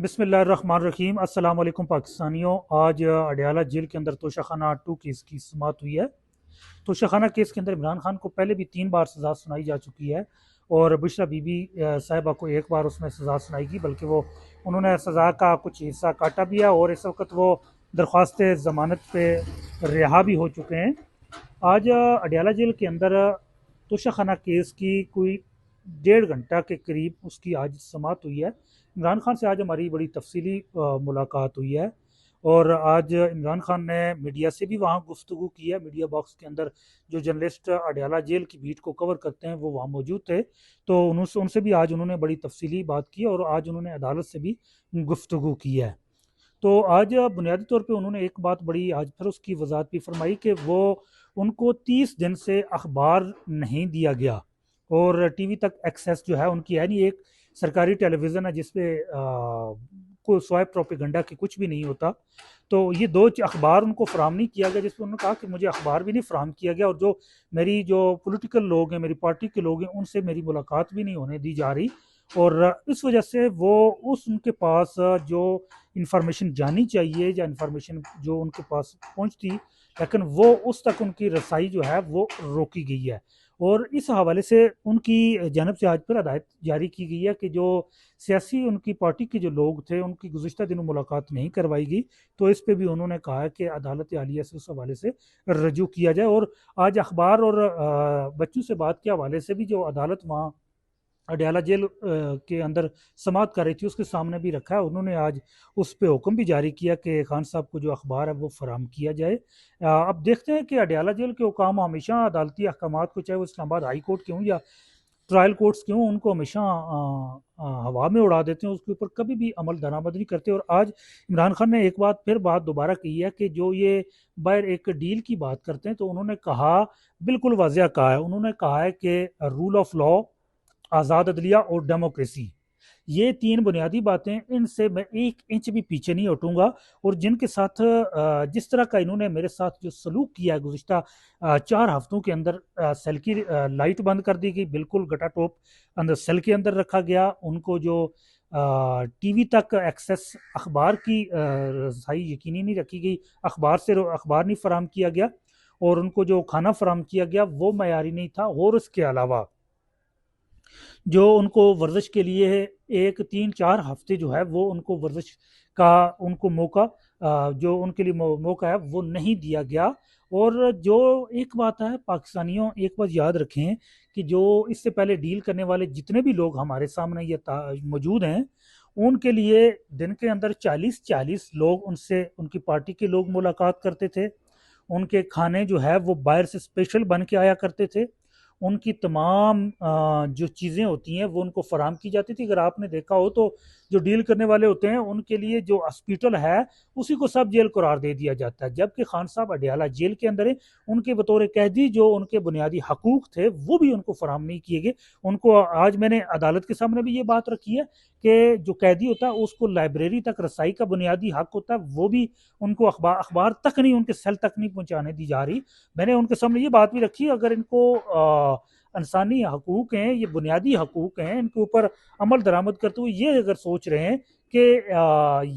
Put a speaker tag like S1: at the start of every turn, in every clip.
S1: बिस्मिल्लाहिर्रहमानिर्रहीम। अस्सलाम वालेकुम पाकिस्तानियों। आज अडयाला जेल के अंदर तोशाखाना 2 केस की समाअत हुई है। तोशाखाना केस के अंदर इमरान खान को पहले भी 3 बार सज़ा सुनाई जा चुकी है और बुशरा बीबी साहिबा को एक बार उसमें सज़ा सुनाई गई, बल्कि वो उन्होंने सज़ा का कुछ हिस्सा काटा भी है और इस वक्त वो दरख्वास्त ज़मानत पे रिहा भी हो चुके हैं। आज अडयाला जेल के अंदर तोशाखाना केस की कोई 1.5 घंटा के करीब उसकी आज समाअत हुई है। इमरान खान से आज हमारी बड़ी तफसीली मुलाकात हुई है और आज इमरान खान ने मीडिया से भी वहाँ गुफ्तगू की है। मीडिया बॉक्स के अंदर जो जर्नलिस्ट अडयाला जेल की बीट को कवर करते हैं वो वहाँ मौजूद थे, तो उनसे उनसे भी आज उन्होंने बड़ी तफसीली बात की और आज उन्होंने अदालत से भी गुफ्तगू की है। तो आज बुनियादी तौर पे उन्होंने एक बात बड़ी आज फिर उसकी वजाहत भी फरमाई कि वो उनको 30 दिन से अखबार नहीं दिया गया और टीवी तक एक्सेस जो है उनकी है नहीं। एक सरकारी टेलीविज़न है जिसपे को स्वाइप प्रोपेगंडा की कुछ भी नहीं होता, तो ये दो अखबार उनको फराम नहीं किया गया, जिस पर उन्होंने कहा कि मुझे अखबार भी नहीं फराम किया गया और जो मेरी जो पॉलिटिकल लोग हैं, मेरी पार्टी के लोग हैं, उनसे मेरी मुलाकात भी नहीं होने दी जा रही और इस वजह से वो उस उनके पास जो इंफॉर्मेशन जानी चाहिए या इंफॉर्मेशन जो उनके पास पहुंचती, लेकिन वो उस तक उनकी रसाई जो है वो रोकी गई है। और इस हवाले से उनकी जानब से आज फिर हदायत जारी की गई है कि जो सियासी उनकी पार्टी के जो लोग थे उनकी गुज़िश्ता दिनों मुलाकात नहीं करवाई गई, तो इस पे भी उन्होंने कहा है कि अदालत आलिया से उस हवाले से रजू किया जाए। और आज अखबार और बच्चों से बात के हवाले से भी जो अदालत वहाँ अडयाला जेल के अंदर समाअत कर रही थी उसके सामने भी रखा है। उन्होंने आज उस पर हुक्म भी जारी किया कि खान साहब को जो अखबार है वो फराम किया जाए। अब देखते हैं कि अडयाला जेल के हुकाम हमेशा अदालती अहकामात को, चाहे वो इस्लामाबाद हाई कोर्ट के हों या ट्रायल कोर्ट्स क्यों, उनको हमेशा हवा में उड़ा देते हैं, उसके ऊपर कभी भी अमल दरामद नहीं करते। और आज इमरान खान ने एक बात दोबारा कही है कि जो ये बाहर एक डील की बात करते हैं, तो उन्होंने कहा, बिल्कुल वाजिया कहा है, उन्होंने कहा है कि रूल ऑफ लॉ, आज़ाद अदलिया और डेमोक्रेसी, ये 3 बुनियादी बातें, इनसे मैं 1 इंच भी पीछे नहीं हटूंगा। और जिनके साथ जिस तरह का इन्होंने मेरे साथ जो सलूक किया है गुज़िश्ता 4 हफ्तों के अंदर, सेल की लाइट बंद कर दी गई, बिल्कुल गटाटोप अंदर सेल के अंदर रखा गया, उनको जो टीवी तक एक्सेस अखबार की रसाई यकीनी नहीं रखी गई, अखबार नहीं फराम किया गया और उनको जो खाना फराम किया गया वो मयारी नहीं था। और उसके अलावा जो उनको वर्जिश के लिए है, 1 3 4 हफ्ते जो है वो उनको वर्जिश का उनको मौका जो उनके लिए मौका है वो नहीं दिया गया। और जो एक बात है पाकिस्तानियों, एक बात याद रखें कि जो इससे पहले डील करने वाले जितने भी लोग हमारे सामने ये मौजूद हैं, उनके लिए दिन के अंदर 40 40 लोग उनसे, उनकी पार्टी के लोग मुलाकात करते थे। उनके खाने जो है वो बाहर से स्पेशल बन के आया करते थे। उनकी तमाम जो चीज़ें होती हैं वो उनको फराम की जाती थी। अगर आपने देखा हो तो जो डील करने वाले होते हैं उनके लिए जो हॉस्पिटल है उसी को सब जेल करार दे दिया जाता है, जबकि खान साहब अडयाला जेल के अंदर है। उनके बतौर कैदी जो उनके बुनियादी हकूक थे वो भी उनको फराम नहीं किए गए। उनको आज मैंने अदालत के सामने भी ये बात रखी है कि जो कैदी होता है उसको लाइब्रेरी तक रसाई का बुनियादी हक होता है, वो भी उनको अखबार अखबार तक नहीं, उनके सेल तक नहीं पहुंचाने दी जा रही। मैंने उनके सामने ये बात भी रखी, अगर इनको इंसानी हकूक हैं, ये बुनियादी हकूक हैं, इनके ऊपर अमल दरामद करते हुए ये अगर सोच रहे हैं कि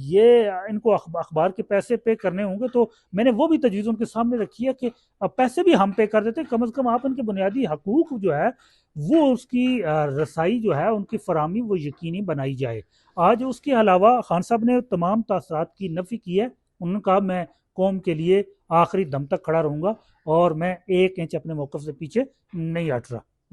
S1: ये इनको अखबार के पैसे पे करने होंगे, तो मैंने वो भी तजवीज़ उनके सामने रखी है कि पैसे भी हम पे कर देते, कम से कम आप इनके बुनियादी हकूक जो है वो उसकी रसाई जो है उनकी फरामी वो यकीनी बनाई जाए। आज उसके अलावा खान साहब ने तमाम तासरात की नफ़ी की है। उन्होंने कहा मैं कौम के लिए आखिरी दम तक खड़ा रहूंगा और मैं 1 इंच अपने मौक़िफ़ से पीछे नहीं हट रहा।